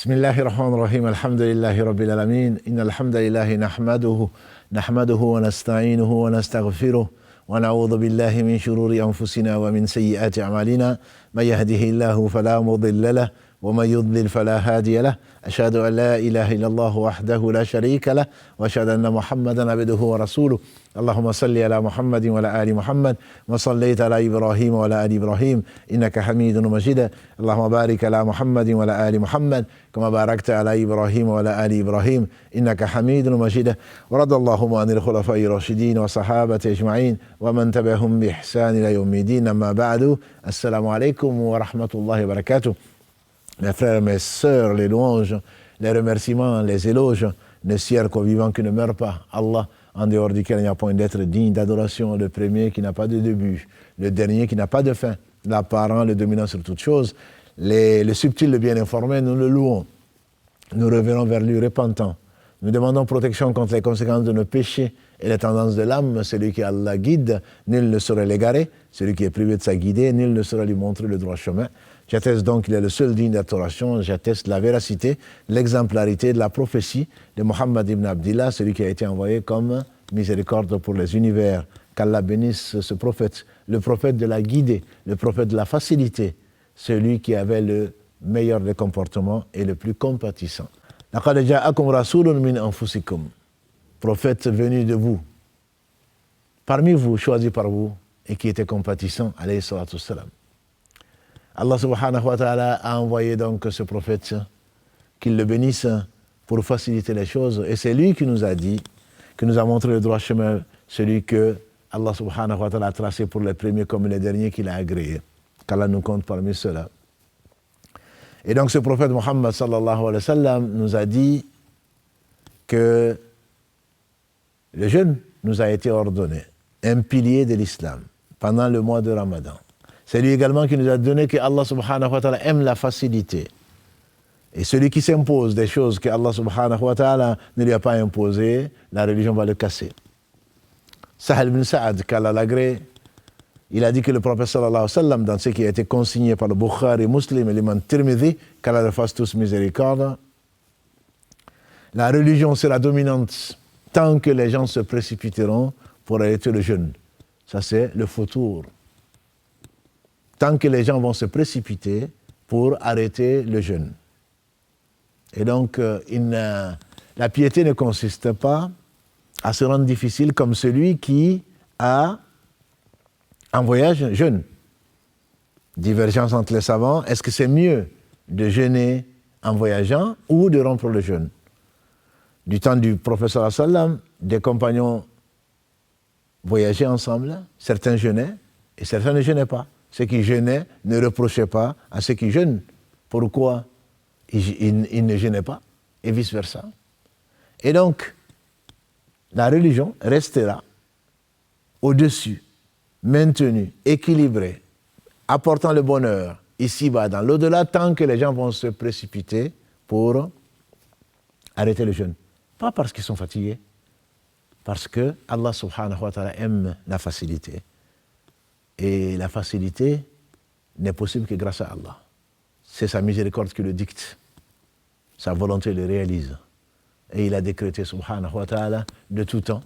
بسم الله الرحمن الرحيم الحمد لله رب العالمين إن الحمد لله نحمده ونستعينه ونستغفره ونعوذ بالله من شرور أنفسنا ومن سيئات أعمالنا من يهده الله فلا مضل له ومن يضلل فلا هادي له أشهد أن لا إله إلا الله وحده لا شريك له وأشهد أن محمدا عبده ورسوله اللهم صل على محمد وعلى آل محمد وصليت على إبراهيم وعلى آل إبراهيم إنك حميد مجيد اللهم بارك على محمد وعلى آل محمد كما باركت على إبراهيم وعلى آل إبراهيم إنك حميد مجيد ورضى اللهم عن الخلفاء الراشدين والصحابة أجمعين ومن تبعهم بإحسان إلى يوم الدين أما بعد السلام عليكم ورحمة الله وبركاته. Mes frères, mes sœurs, les louanges, les remerciements, les éloges ne cierent qu'au vivant qui ne meurt pas. Allah, en dehors duquel il n'y a point d'être digne d'adoration, le premier qui n'a pas de début, le dernier qui n'a pas de fin, l'apparent, le dominant sur toute chose, le subtil, le bien informé, nous le louons. Nous revenons vers lui repentants. Nous demandons protection contre les conséquences de nos péchés et les tendances de l'âme. Celui qui Allah guide, nul ne saurait l'égarer. Celui qui est privé de sa guidée, nul ne saurait lui montrer le droit chemin. J'atteste donc qu'il est le seul digne d'adoration, j'atteste la véracité, l'exemplarité de la prophétie de Mohammed ibn Abdillah, celui qui a été envoyé comme miséricorde pour les univers. Qu'Allah bénisse ce prophète, le prophète de la guidée, le prophète de la facilité, celui qui avait le meilleur des comportements et le plus compatissant. لَقَدْ جَاءَكُمْ رَسُولٌ مِّنْ أَنفُسِكُمْ, prophète venu de vous, parmi vous, choisi par vous, et qui était compatissant, alayhi salatu wassalam. Allah subhanahu wa ta'ala a envoyé donc ce prophète, qu'il le bénisse pour faciliter les choses. Et c'est lui qui nous a dit, qui nous a montré le droit chemin, celui que Allah subhanahu wa ta'ala a tracé pour les premiers comme les derniers qu'il a agréés. Qu'Allah nous compte parmi ceux-là. Et donc ce prophète Muhammad sallallahu alayhi wa sallam nous a dit que le jeûne nous a été ordonné, un pilier de l'islam, pendant le mois de Ramadan. C'est lui également qui nous a donné que Allah subhanahu wa ta'ala aime la facilité. Et celui qui s'impose des choses que Allah subhanahu wa ta'ala ne lui a pas imposées, la religion va le casser. Sahel ibn Sa'ad, qu'Allah l'agrée, il a dit que le prophète sallallahu alayhi wa sallam, dans ce qui a été consigné par le Bukhari, Muslim et l'imam Tirmidhi, qu'Allah le fasse tous miséricorde, la religion sera dominante tant que les gens se précipiteront pour arrêter le jeûne. Ça c'est le futur. Tant que les gens vont se précipiter pour arrêter le jeûne. Et donc, la piété ne consiste pas à se rendre difficile comme celui qui a un voyage jeûne. Divergence entre les savants, est-ce que c'est mieux de jeûner en voyageant ou de rompre le jeûne? Du temps du prophète sallallahu alayhi wa sallam, des compagnons voyageaient ensemble, certains jeûnaient et certains ne jeûnaient pas. Ceux qui jeûnaient ne reprochaient pas à ceux qui jeûnent. Pourquoi ils ne jeûnaient pas et vice-versa. Et donc, la religion restera au-dessus, maintenue, équilibrée, apportant le bonheur ici-bas, dans l'au-delà, tant que les gens vont se précipiter pour arrêter le jeûne. Pas parce qu'ils sont fatigués, parce que Allah subhanahu wa ta'ala aime la facilité. Et la facilité n'est possible que grâce à Allah. C'est sa miséricorde qui le dicte. Sa volonté le réalise. Et il a décrété, subhanahu wa ta'ala, de tout temps,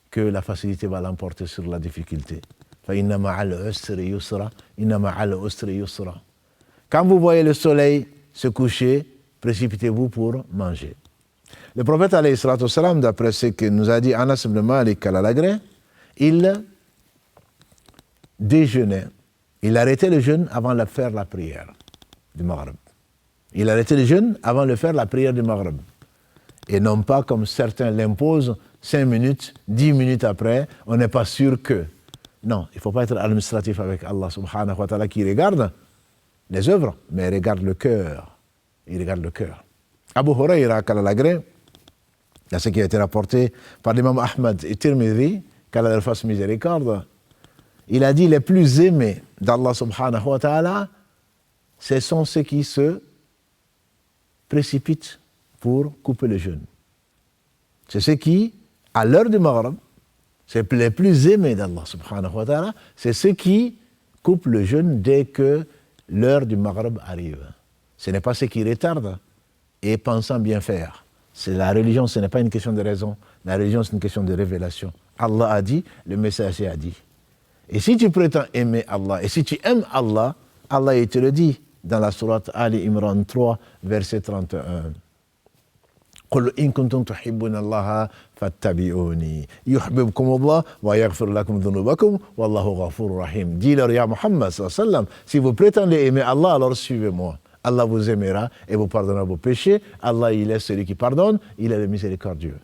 que la facilité va l'emporter sur la difficulté. فَإِنَّ مَعَ الْعُسْرِ يُسْرًا إِنَّ مَعَ الْعُسْرِ يُسْرًا. Quand vous voyez le soleil se coucher, précipitez-vous pour manger. Le prophète, alayhi salatu wassalam, d'après ce que nous a dit Anas ibn Malik al-Alagré, il déjeunait. Il arrêtait le jeûne avant de faire la prière du Maghrib. Il arrêtait le jeûne avant de faire la prière du Maghrib. Et non pas comme certains l'imposent, 5 minutes, 10 minutes après, on n'est pas sûr que. Non, il ne faut pas être administratif avec Allah subhanahu wa ta'ala qui regarde les œuvres, mais il regarde le cœur. Il regarde le cœur. Abu Huraira, qu'Allah l'agrée, il y a ce qui a été rapporté par l'imam Ahmad et Tirmidhi, qu'Allah leur fasse miséricorde, il a dit les plus aimés d'Allah subhanahu wa ta'ala, ce sont ceux qui se précipitent pour couper le jeûne. C'est ceux qui, à l'heure du Maghrib, c'est les plus aimés d'Allah subhanahu wa ta'ala, c'est ceux qui coupent le jeûne dès que l'heure du Maghrib arrive. Ce n'est pas ceux qui retardent et pensant bien faire. C'est la religion, ce n'est pas une question de raison. La religion, c'est une question de révélation. Allah a dit, le messager a dit. Et si tu prétends aimer Allah, et si tu aimes Allah, Allah il te le dit dans la sourate Ali Imran 3, verset 31. قل إن كنتم تحبون الله فاتبعوني يحببكم الله ويغفر لكم ذنوبكم والله غفور رحيم. Dis-leur, ya Muhammad sallallahu alayhi wa sallam, si vous prétendez aimer Allah, alors suivez-moi. Allah vous aimera et vous pardonnera vos péchés. Allah, il est celui qui pardonne, il est le miséricordieux.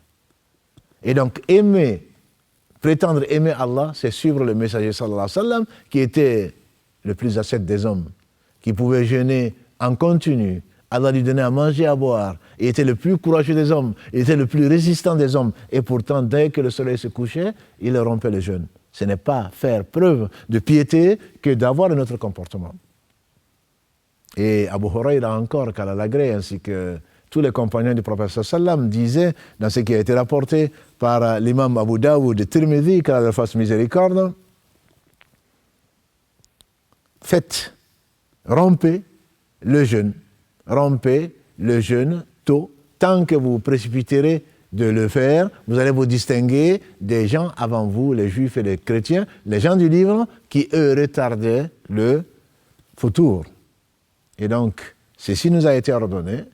Et donc, prétendre aimer Allah, c'est suivre le messager sallallahu alayhi wa sallam, qui était le plus ascète des hommes, qui pouvait jeûner en continu. Allah lui donnait à manger, à boire. Il était le plus courageux des hommes. Il était le plus résistant des hommes. Et pourtant, dès que le soleil se couchait, il rompait le jeûne. Ce n'est pas faire preuve de piété que d'avoir un autre comportement. Et Abu Huraïra encore, qu'Allah l'agrée, ainsi que tous les compagnons du prophète sallam disaient, dans ce qui a été rapporté par l'imam Abu Daoud de Tirmidhi, qu'Allah leur fasse miséricorde, faites, rompez le jeûne tôt, tant que vous précipiterez de le faire, vous allez vous distinguer des gens avant vous, les juifs et les chrétiens, les gens du livre, qui eux retardaient le futur. Et donc, ceci nous a été ordonné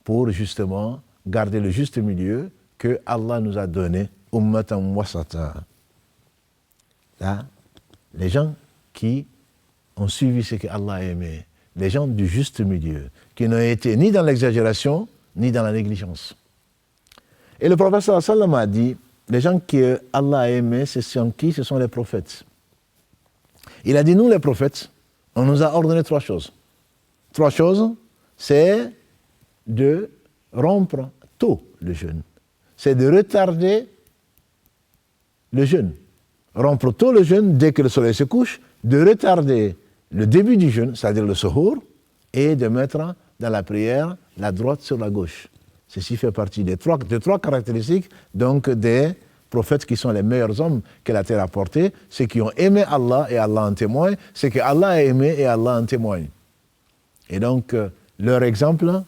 pour justement garder le juste milieu que Allah nous a donné, ummatan wasata. Là, les gens qui ont suivi ce que Allah a aimé, les gens du juste milieu, qui n'ont été ni dans l'exagération, ni dans la négligence. Et le prophète sallallahu alayhi wa sallam a dit, les gens que Allah a aimés, ce sont qui? Ce sont les prophètes. Il a dit, nous les prophètes, on nous a ordonné 3 choses. 3 choses, c'est de rompre tôt le jeûne. C'est de retarder le jeûne. Rompre tôt le jeûne dès que le soleil se couche, de retarder le début du jeûne, c'est-à-dire le suhour, et de mettre dans la prière la droite sur la gauche. Ceci fait partie des 3 caractéristiques donc des prophètes qui sont les meilleurs hommes que la terre a portés, ceux qui ont aimé Allah et Allah en témoigne, ceux que Allah a aimé et Allah en témoigne. Et donc, leurs exemples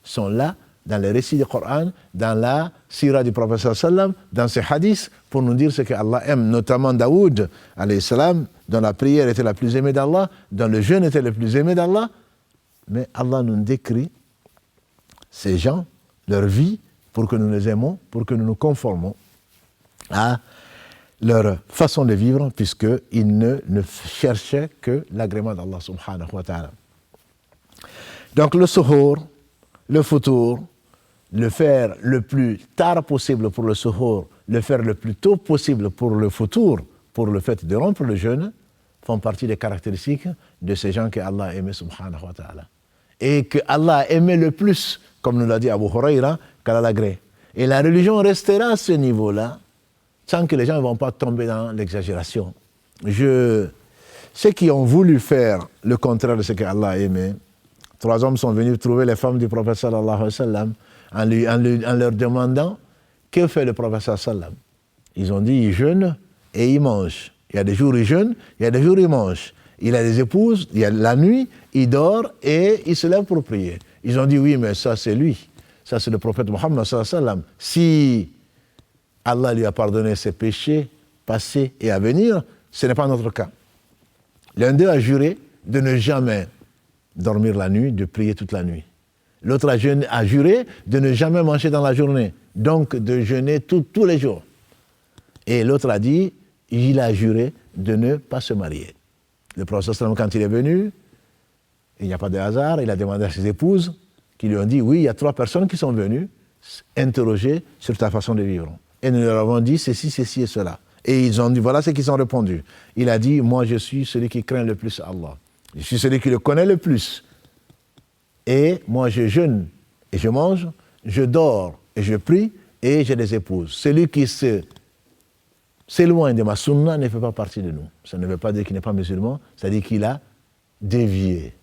sont là dans les récits du Coran, dans la sira du prophète sallam, dans ces hadiths, pour nous dire ce que Allah aime, notamment Daoud, alayhi salam, dont la prière était la plus aimée d'Allah, dont le jeûne était le plus aimé d'Allah. Mais Allah nous décrit ces gens, leur vie, pour que nous les aimons, pour que nous nous conformons à leur façon de vivre, puisqu'ils ne cherchaient que l'agrément d'Allah subhanahu wa ta'ala. Donc le suhour, le futur, le faire le plus tard possible pour le suhour, le faire le plus tôt possible pour le futur, pour le fait de rompre le jeûne, font partie des caractéristiques de ces gens que Allah a aimés subhanahu wa ta'ala. Et que Allah a aimé le plus, comme nous l'a dit Abu Huraïra, qu'Allah l'agrée. Et la religion restera à ce niveau-là, sans que les gens ne vont pas tomber dans l'exagération. Ceux qui ont voulu faire le contraire de ce qu'Allah a aimé, 3 hommes sont venus trouver les femmes du prophète sallallahu alayhi wa sallam en leur demandant que fait le prophète sallallahu alayhi wa sallam. Ils ont dit, il jeûne et il mange. Il y a des jours il jeûne, il y a des jours il mange. Il a des épouses, il y a la nuit, il dort et il se lève pour prier. Ils ont dit, oui, mais ça c'est lui. Ça c'est le prophète Mohammed sallallahu alayhi wa sallam. Si Allah lui a pardonné ses péchés passés et à venir, ce n'est pas notre cas. L'un d'eux a juré de ne jamais dormir la nuit, de prier toute la nuit. L'autre a juré de ne jamais manger dans la journée, donc de jeûner tous les jours. Et l'autre a dit, il a juré de ne pas se marier. Le prophète sallam, quand il est venu, il n'y a pas de hasard, il a demandé à ses épouses, qui lui ont dit, oui, il y a 3 personnes qui sont venues interroger sur ta façon de vivre. Et nous leur avons dit ceci et cela. Et ils ont dit, voilà ce qu'ils ont répondu. Il a dit, moi je suis celui qui craint le plus Allah. Je suis celui qui le connaît le plus. Et moi je jeûne et je mange, je dors et je prie et j'ai des épouses. Celui qui s'éloigne de ma sunna ne fait pas partie de nous. Ça ne veut pas dire qu'il n'est pas musulman, ça dit qu'il a dévié.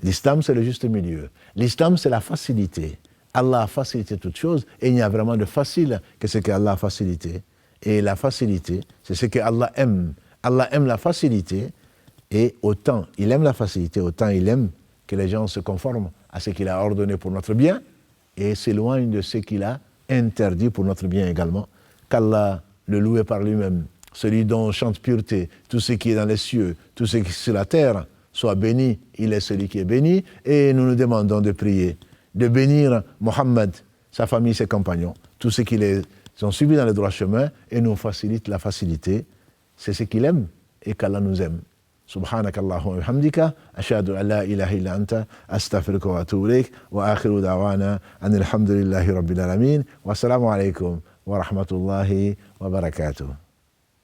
L'islam c'est le juste milieu. L'islam c'est la facilité. Allah a facilité toutes choses et il n'y a vraiment de facile que ce qu'Allah a facilité. Et la facilité, c'est ce que Allah aime. Allah aime la facilité et autant il aime la facilité, autant il aime que les gens se conforment à ce qu'il a ordonné pour notre bien et s'éloigne de ce qu'il a interdit pour notre bien également. Qu'Allah, le loué par lui-même, celui dont on chante pureté, tout ce qui est dans les cieux, tout ce qui est sur la terre, soit béni, il est celui qui est béni, et nous nous demandons de prier, de bénir Mohammed, sa famille, ses compagnons, tous ceux qui les ont suivis dans le droit chemin, et nous facilite la facilité. C'est ce qu'il aime, et qu'Allah nous aime. سبحانك اللهم وبحمدك أشهد أن لا إله إلا أنت أستغفرك وأتوب إليك وآخر دعوانا أن الحمد لله رب العالمين والسلام عليكم ورحمة الله وبركاته.